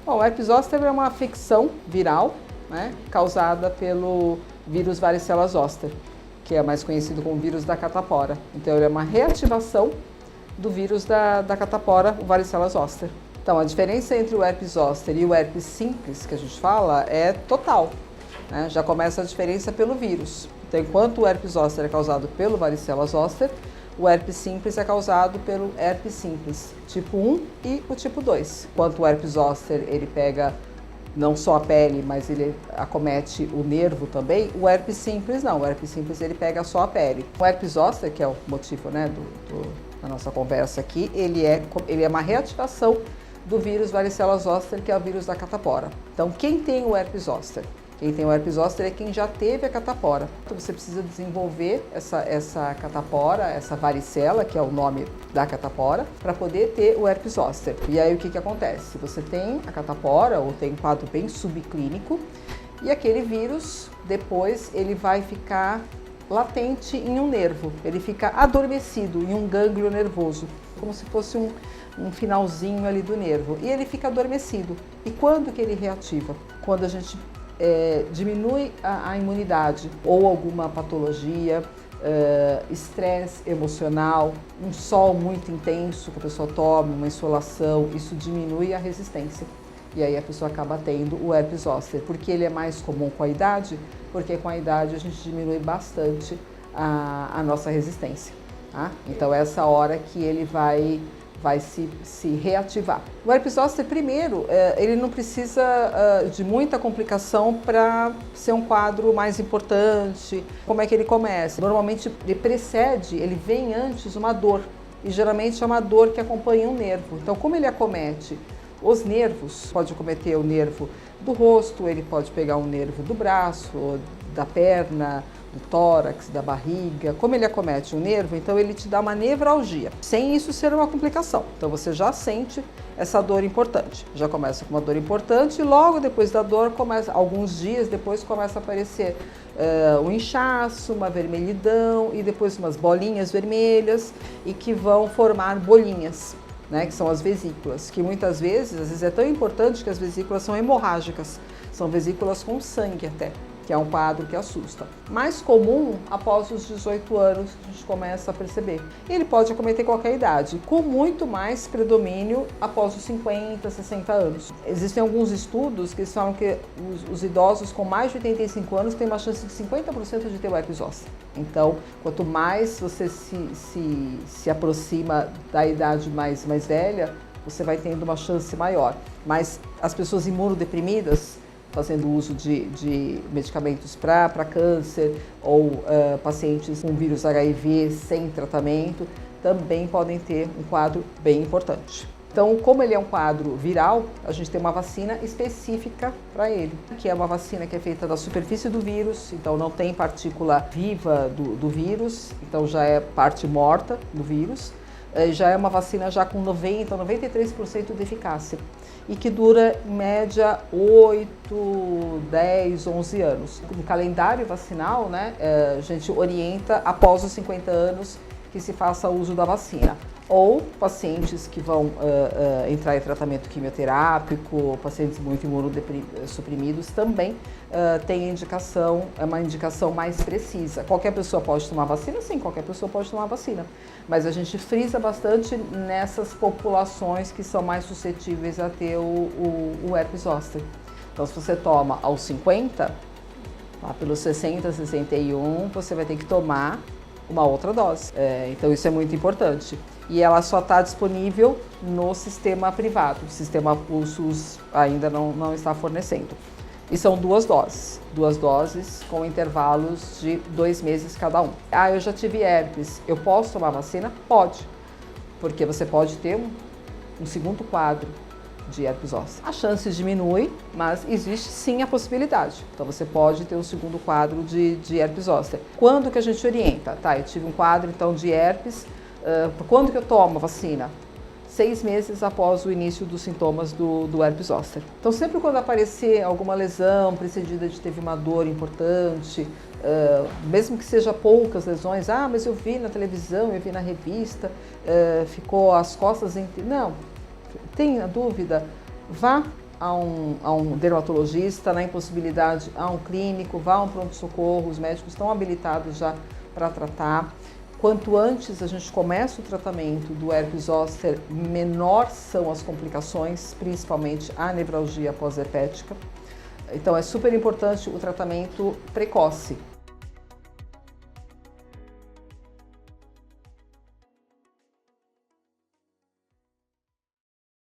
Bom, o herpes zoster é uma afecção viral, né, causada pelo vírus varicela zoster, que é mais conhecido como vírus da catapora. Então, ele é uma reativação do vírus da catapora, o varicela zoster. Então, a diferença entre o herpes zoster e o herpes simples, que a gente fala, é total, né? Já começa a diferença pelo vírus. Então, enquanto o herpes zoster é causado pelo varicela zoster, o herpes simples é causado pelo herpes simples, tipo 1 e o tipo 2. Enquanto o herpes zoster, ele pega não só a pele, mas ele acomete o nervo também, o herpes simples não. O herpes simples, ele pega só a pele. O herpes zoster, que é o motivo, né, da nossa conversa aqui, ele é uma reativação do vírus varicela zoster, que é o vírus da catapora. Então, quem tem o herpes zoster? Quem tem o herpes zoster é quem já teve a catapora. Então, você precisa desenvolver essa catapora, essa varicela, que é o nome da catapora, para poder ter o herpes zoster. E aí, o que acontece? Você tem a catapora, ou tem um quadro bem subclínico, e aquele vírus, depois, ele vai ficar latente em um nervo. Ele fica adormecido em um gânglio nervoso, como se fosse um finalzinho ali do nervo. E ele fica adormecido. E quando que ele reativa? Quando a gente diminui a imunidade ou alguma patologia, estresse emocional, um sol muito intenso que a pessoa toma, uma insolação, isso diminui a resistência. E aí a pessoa acaba tendo o herpes zoster. Por que ele é mais comum com a idade? Porque com a idade a gente diminui bastante a nossa resistência. Tá? Então essa hora que ele vai se reativar. O herpes zoster, primeiro, ele não precisa de muita complicação para ser um quadro mais importante. Como é que ele começa? Normalmente ele vem antes uma dor, e geralmente é uma dor que acompanha um nervo. Então, como ele acomete os nervos, pode acometer o nervo do rosto, ele pode pegar um nervo do braço, da perna, do tórax, da barriga. Como ele acomete o nervo, então ele te dá uma nevralgia, sem isso ser uma complicação. Então você já sente essa dor importante. Já começa com uma dor importante e logo depois da dor, alguns dias depois, começa a aparecer um inchaço, uma vermelhidão e depois umas bolinhas vermelhas e que vão formar bolinhas, né, que são as vesículas, que muitas vezes, às vezes é tão importante que as vesículas são hemorrágicas, são vesículas com sangue até, que é um quadro que assusta. Mais comum, após os 18 anos, a gente começa a perceber. Ele pode acometer qualquer idade, com muito mais predomínio após os 50, 60 anos. Existem alguns estudos que falam que os idosos com mais de 85 anos têm uma chance de 50% de ter o herpes zoster. Então, quanto mais você se aproxima da idade mais velha, você vai tendo uma chance maior. Mas as pessoas imunodeprimidas, fazendo uso de medicamentos para câncer ou pacientes com vírus HIV sem tratamento, também podem ter um quadro bem importante. Então, como ele é um quadro viral, a gente tem uma vacina específica para ele, que é uma vacina que é feita da superfície do vírus, então não tem partícula viva do vírus, então já é parte morta do vírus. Já é uma vacina já com 90%, 93% de eficácia e que dura em média 8, 10, 11 anos. No calendário vacinal, né, a gente orienta após os 50 anos que se faça uso da vacina. Ou pacientes que vão entrar em tratamento quimioterápico, pacientes muito imunossuprimidos também tem indicação, é uma indicação mais precisa. Qualquer pessoa pode tomar vacina? Sim, qualquer pessoa pode tomar vacina. Mas a gente frisa bastante nessas populações que são mais suscetíveis a ter o herpes zoster. Então, se você toma aos 50, lá pelos 60, 61, você vai ter que tomar uma outra dose. Então isso é muito importante. E ela só está disponível no sistema privado. O sistema SUS ainda não está fornecendo. E são duas doses com intervalos de 2 meses cada um. Ah, eu já tive herpes, eu posso tomar vacina? Pode, porque você pode ter um segundo quadro de herpes zoster. A chance diminui, mas existe sim a possibilidade. Então você pode ter um segundo quadro de herpes zoster. Quando que a gente orienta? Tá, eu tive um quadro então de herpes, quando que eu tomo a vacina? 6 meses após o início dos sintomas do herpes zoster. Então sempre quando aparecer alguma lesão precedida de teve uma dor importante, mesmo que seja poucas lesões, mas eu vi na televisão, eu vi na revista, ficou as costas entre... Não, tenha dúvida, vá a um dermatologista, na impossibilidade a um clínico, vá a um pronto-socorro, os médicos estão habilitados já para tratar. Quanto antes a gente começa o tratamento do herpes zoster, menor são as complicações, principalmente a nevralgia pós-herpética. Então é super importante o tratamento precoce.